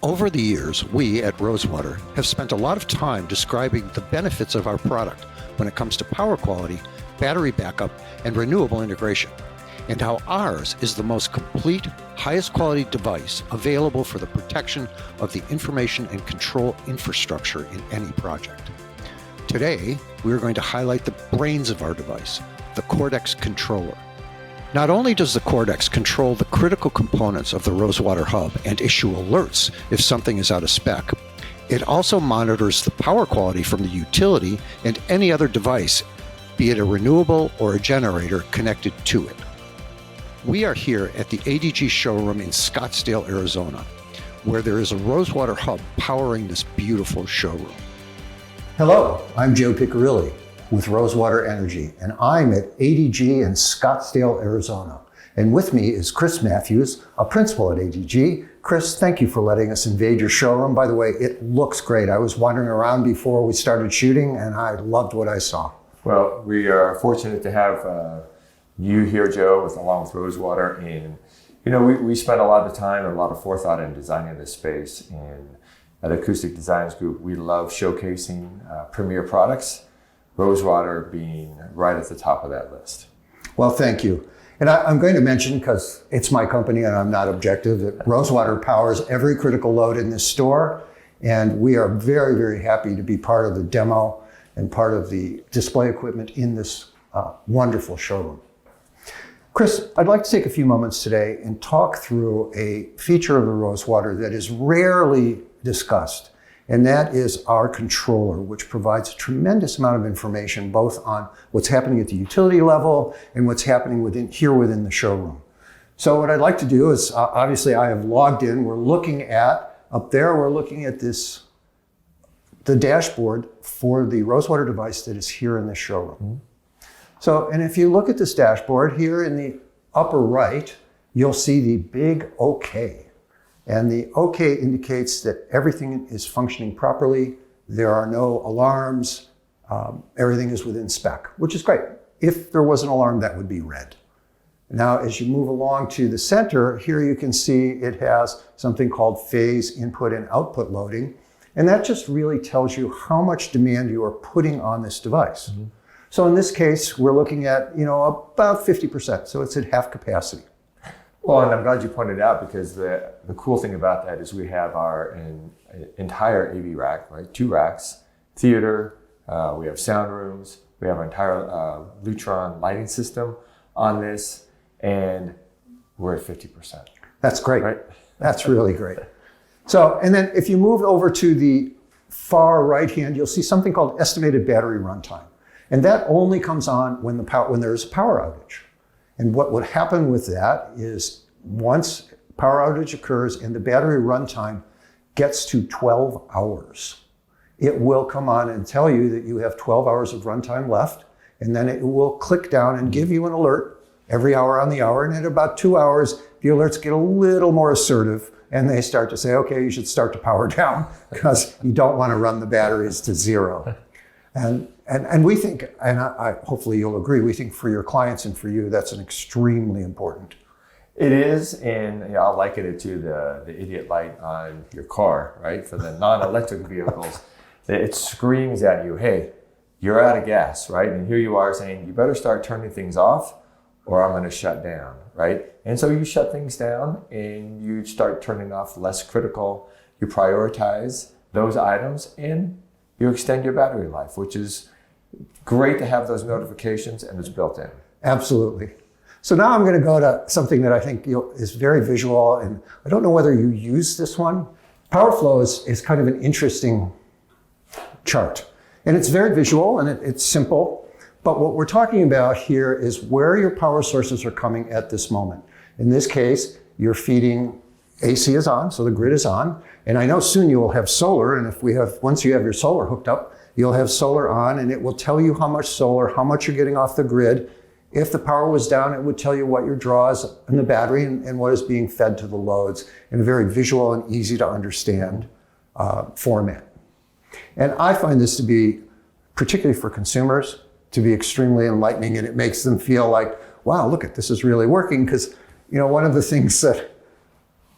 Over the years, we at RoseWater have spent a lot of time describing the benefits of our product when it comes to power quality, battery backup, and renewable integration, and how ours is the most complete, highest quality device available for the protection of the information and control infrastructure in any project. Today, we are going to highlight the brains of our device, the Cortex controller. Not only does the Cortex control the critical components of the RoseWater hub and issue alerts if something is out of spec, it also monitors the power quality from the utility and any other device, be it a renewable or a generator connected to it. We are here at the ADG showroom in Scottsdale, Arizona, where there is a RoseWater hub powering this beautiful showroom. Hello, I'm Joe Piccirilli with RoseWater Energy, and I'm at ADG in Scottsdale, Arizona. And with me is Chris Matthews, a principal at ADG. Chris, thank you for letting us invade your showroom. By the way, it looks great. I was wandering around before we started shooting, and I loved what I saw. Well, we are fortunate to have you here, Joe, along with RoseWater. And, we spent a lot of time and a lot of forethought in designing this space. And at Acoustic Designs Group, we love showcasing premier products, RoseWater being right at the top of that list. Well, thank you. And I'm going to mention, because it's my company and I'm not objective, that RoseWater powers every critical load in this store. And we are very, very happy to be part of the demo and part of the display equipment in this wonderful showroom. Chris, I'd like to take a few moments today and talk through a feature of the RoseWater that is rarely discussed. And that is our controller, which provides a tremendous amount of information, both on what's happening at the utility level and what's happening within the showroom. So what I'd like to do is, obviously I have logged in. We're looking at, up there, we're looking at the dashboard for the RoseWater device that is here in the showroom. Mm-hmm. So, and if you look at this dashboard here in the upper right, you'll see the big OK. And the OK indicates that everything is functioning properly. There are no alarms. Everything is within spec, which is great. If there was an alarm, that would be red. Now, as you move along to the center, here you can see it has something called phase input and output loading. And that just really tells you how much demand you are putting on this device. Mm-hmm. So in this case, we're looking at, about 50%. So it's at half capacity. Well, and I'm glad you pointed out, because the cool thing about that is we have our entire AV rack, right? 2 racks, theater, we have sound rooms, we have our entire Lutron lighting system on this, and we're at 50%. That's great. Right? That's really great. So, and then if you move over to the far right hand, you'll see something called estimated battery runtime. And that only comes on when there's a power outage. And what would happen with that is once power outage occurs and the battery runtime gets to 12 hours, it will come on and tell you that you have 12 hours of runtime left. And then it will click down and give you an alert every hour on the hour. And at about 2 hours, the alerts get a little more assertive and they start to say, okay, you should start to power down because you don't want to run the batteries to zero. And we think, and I hopefully you'll agree, we think for your clients and for you, that's an extremely important. It is, and I'll liken it to the idiot light on your car, right? For the non-electric vehicles, it screams at you, hey, you're out of gas, right? And here you are saying, you better start turning things off or I'm going to shut down, right? And so you shut things down and you start turning off less critical, you prioritize those items, and you extend your battery life, which is great to have those notifications, and it's built in. Absolutely. So now I'm going to go to something that I think is very visual, and I don't know whether you use this one. Power flow is kind of an interesting chart, and it's very visual and it's simple. But what we're talking about here is where your power sources are coming at this moment. In this case, you're feeding AC is on, so the grid is on. And I know soon you will have solar, and once you have your solar hooked up, you'll have solar on, and it will tell you how much solar, how much you're getting off the grid. If the power was down, it would tell you what your draw is in the battery and what is being fed to the loads in a very visual and easy to understand format. And I find this to be, particularly for consumers, to be extremely enlightening, and it makes them feel like, wow, look, this is really working. Because, one of the things that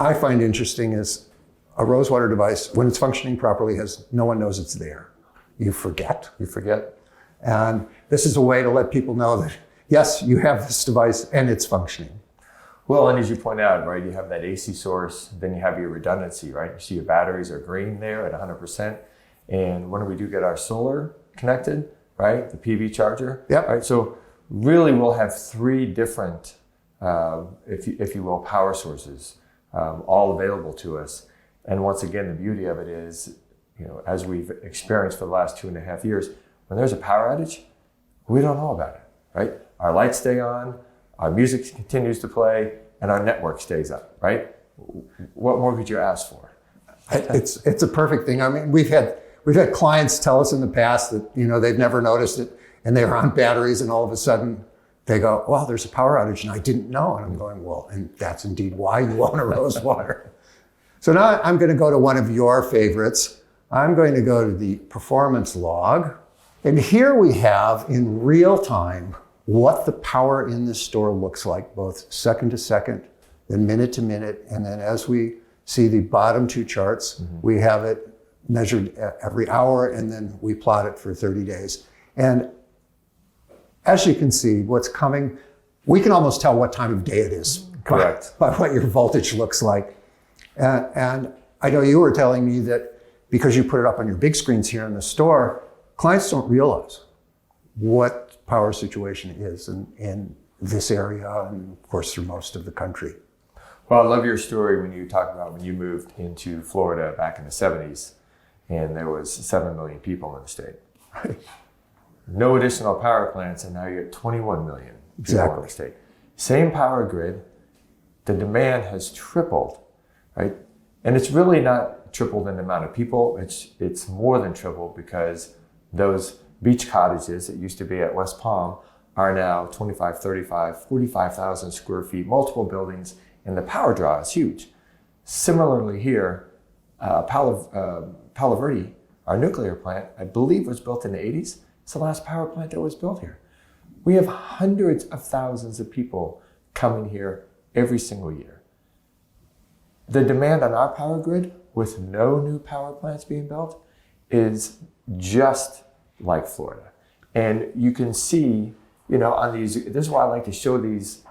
I find interesting is a RoseWater device, when it's functioning properly, no one knows it's there. You forget. You forget. And this is a way to let people know that, yes, you have this device and it's functioning. Well, and as you point out, right, you have that AC source, then you have your redundancy, right? You see your batteries are green there at 100%. And when we do get our solar connected, right, the PV charger, yep. Right? So really we'll have 3 different, if you will, power sources, all available to us. And once again, the beauty of it is, as we've experienced for the last 2.5 years, when there's a power outage, we don't know about it, right? Our lights stay on, our music continues to play, and our network stays up, right? What more could you ask for? It's a perfect thing. I mean, we've had clients tell us in the past that, they've never noticed it, and they were on batteries, and all of a sudden they go, well, there's a power outage, and I didn't know. And I'm going, well, and that's indeed why you own a RoseWater. So now I'm going to go to one of your favorites. I'm going to go to the performance log. And here we have in real time what the power in this store looks like, both second to second, then minute to minute. And then as we see the bottom 2 charts, we have it measured every hour, and then we plot it for 30 days. And as you can see, what's coming, we can almost tell what time of day it is. Correct. By what your voltage looks like. And I know you were telling me that because you put it up on your big screens here in the store, clients don't realize what power situation is in this area and, of course, through most of the country. Well, I love your story when you talk about when you moved into Florida back in the 70s, and there was 7 million people in the state. Right. No additional power plants, and now you're at 21 million people Exactly. in the state. Same power grid, the demand has tripled, right? And it's really not tripled in the amount of people, it's more than tripled because those beach cottages that used to be at West Palm are now 25, 35, 45,000 square feet, multiple buildings, and the power draw is huge. Similarly here, Palo Verde, our nuclear plant, I believe was built in the 80s. It's the last power plant that was built here. We have hundreds of thousands of people coming here every single year. The demand on our power grid with no new power plants being built is just like Florida. And you can see, on these, this is why I like to show these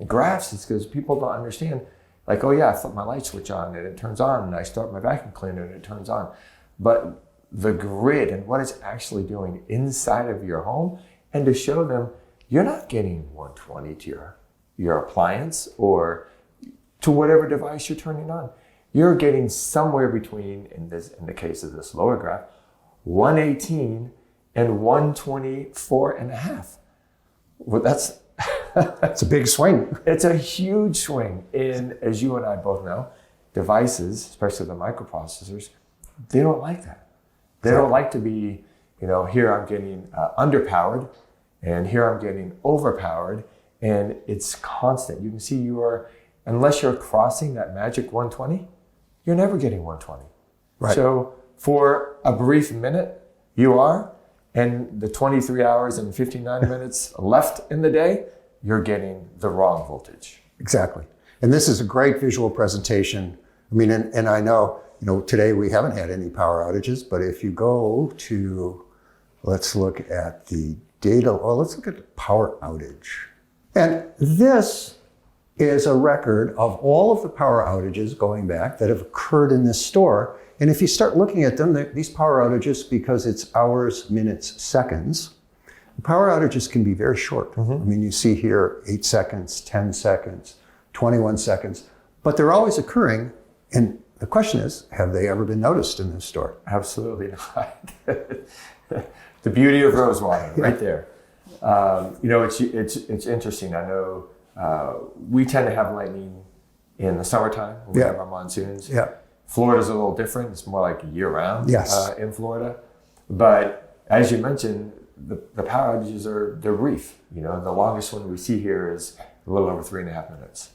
graphs, is because people don't understand, like, oh yeah, I flip my light switch on and it turns on, and I start my vacuum cleaner and it turns on. But the grid and what it's actually doing inside of your home, and to show them you're not getting 120 to your appliance or to whatever device you're turning on. You're getting somewhere between, in the case of this lower graph, 118 and 124 and a half. Well, that's It's a big swing. It's a huge swing in, as you and I both know, devices, especially the microprocessors, they don't like that. They don't like to be, here I'm getting underpowered, and here I'm getting overpowered, and it's constant. You can see unless you're crossing that magic 120, you're never getting 120. Right. So for a brief minute, you are, and the 23 hours and 59 minutes left in the day, you're getting the wrong voltage. Exactly. And this is a great visual presentation. I mean, and I know, today we haven't had any power outages, but if you go to, let's look at the data, let's look at the power outage. And this is a record of all of the power outages going back that have occurred in this store. And if you start looking at them, these power outages, because it's hours, minutes, seconds, power outages can be very short. Mm-hmm. I mean, you see here 8 seconds, 10 seconds, 21 seconds, but they're always occurring. And the question is, have they ever been noticed in this store? Absolutely not. The beauty of RoseWater, right there. It's interesting. I know we tend to have lightning in the summertime when we have our monsoons. Yeah. Florida's a little different. It's more like year-round in Florida. But as you mentioned, the power outages are they're brief. The longest one we see here is a little over 3.5 minutes.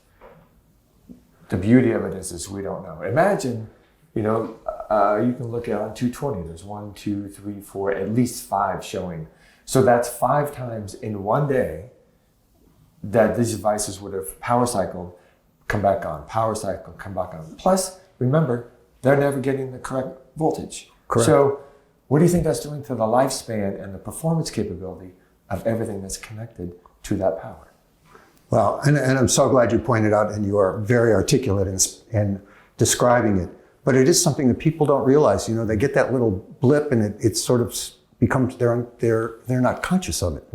The beauty of it is we don't know. Imagine, you can look at on 220. There's 1, 2, 3, 4, at least 5 showing. So that's 5 times in one day that these devices would have power cycled, come back on, power cycle, come back on. Plus, remember, they're never getting the correct voltage. Correct. So what do you think that's doing to the lifespan and the performance capability of everything that's connected to that power? Well, and I'm so glad you pointed out, and you are very articulate in describing it. But it is something that people don't realize. You know, they get that little blip, and it sort of becomes they're not conscious of it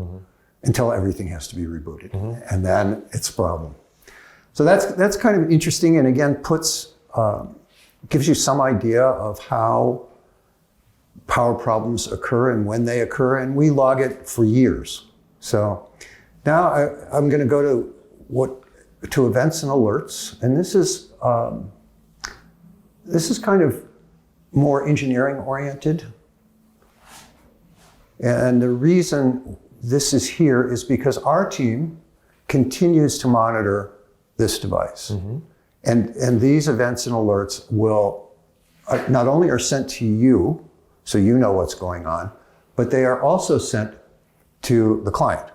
until everything has to be rebooted, and then it's a problem. So that's kind of interesting, and again gives you some idea of how power problems occur and when they occur, and we log it for years. So now I'm going to go to events and alerts, and this is kind of more engineering oriented. And the reason this is here is because our team continues to monitor this device. And these events and alerts will not only are sent to you, so you know what's going on, but they are also sent to the client.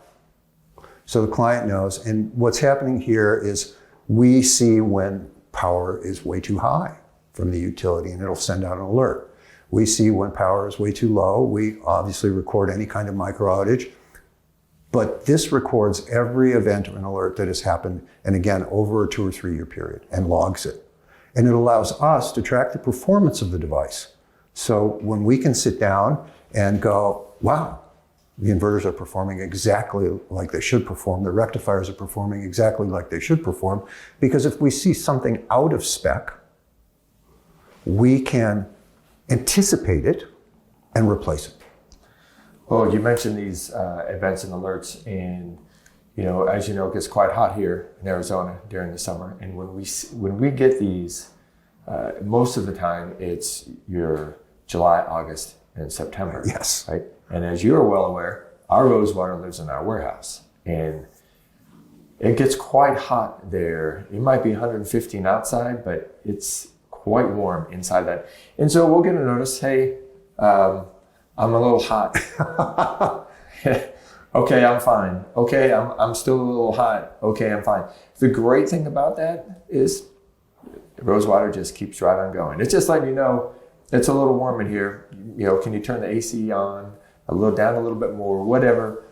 So the client knows, and what's happening here is we see when power is way too high from the utility, and it'll send out an alert. We see when power is way too low. We obviously record any kind of micro outage, but this records every event or an alert that has happened, and again, over a 2 or 3 year period, and logs it. And it allows us to track the performance of the device. So when we can sit down and go, wow, the inverters are performing exactly like they should perform, the rectifiers are performing exactly like they should perform, because if we see something out of spec, we can anticipate it and replace it. Well, you mentioned these events and alerts, and as you know, it gets quite hot here in Arizona during the summer. And when we get these, most of the time it's your July, August, and September. Yes. Right. And as you are well aware, our RoseWater lives in our warehouse, and it gets quite hot there. It might be 115 outside, but it's quite warm inside that. And so we'll get a notice, hey, I'm a little hot. Okay, I'm fine. Okay, I'm still a little hot. Okay, I'm fine. The great thing about that is RoseWater just keeps right on going. It's just letting you know it's a little warm in here. Can you turn the AC on down a little bit more, whatever,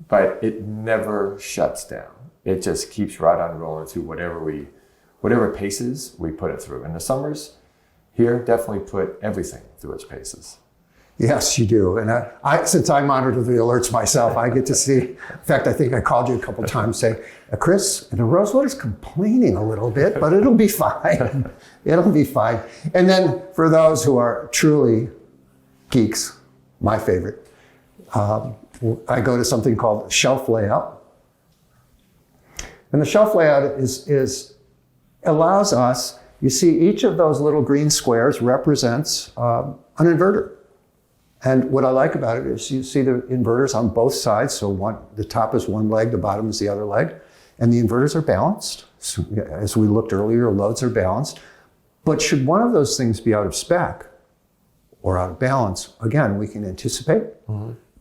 but it never shuts down. It just keeps right on rolling through whatever paces we put it through. In the summers here, definitely put everything through its paces. Yes, you do. And I since I monitor the alerts myself, I get to see. In fact, I think I called you a couple of times saying, Chris, the RoseWater's complaining a little bit, but it'll be fine. It'll be fine. And then for those who are truly geeks, my favorite, I go to something called shelf layout. And the shelf layout allows us, you see each of those little green squares represents an inverter. And what I like about it is you see the inverters on both sides. So the top is one leg, the bottom is the other leg. And the inverters are balanced. So, as we looked earlier, loads are balanced. But should one of those things be out of spec or out of balance, again, we can anticipate.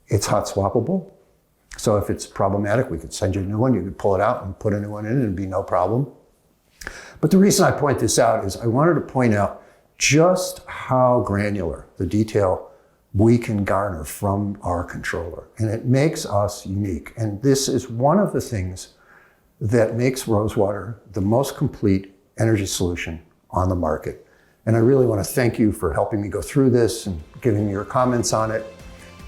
It's hot swappable. So if it's problematic, we could send you a new one. You could pull it out and put a new one in and it'd be no problem. But the reason I point this out is I wanted to point out just how granular the detail we can garner from our controller. And it makes us unique. And this is one of the things that makes RoseWater the most complete energy solution on the market. And I really want to thank you for helping me go through this and giving me your comments on it.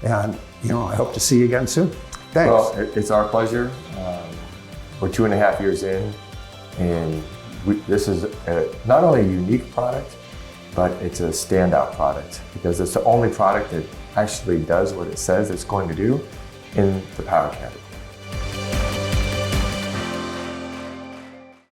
And I hope to see you again soon. Thanks. Well, it's our pleasure. We're 2.5 years in, and this is not only a unique product, but it's a standout product because it's the only product that actually does what it says it's going to do in the power category.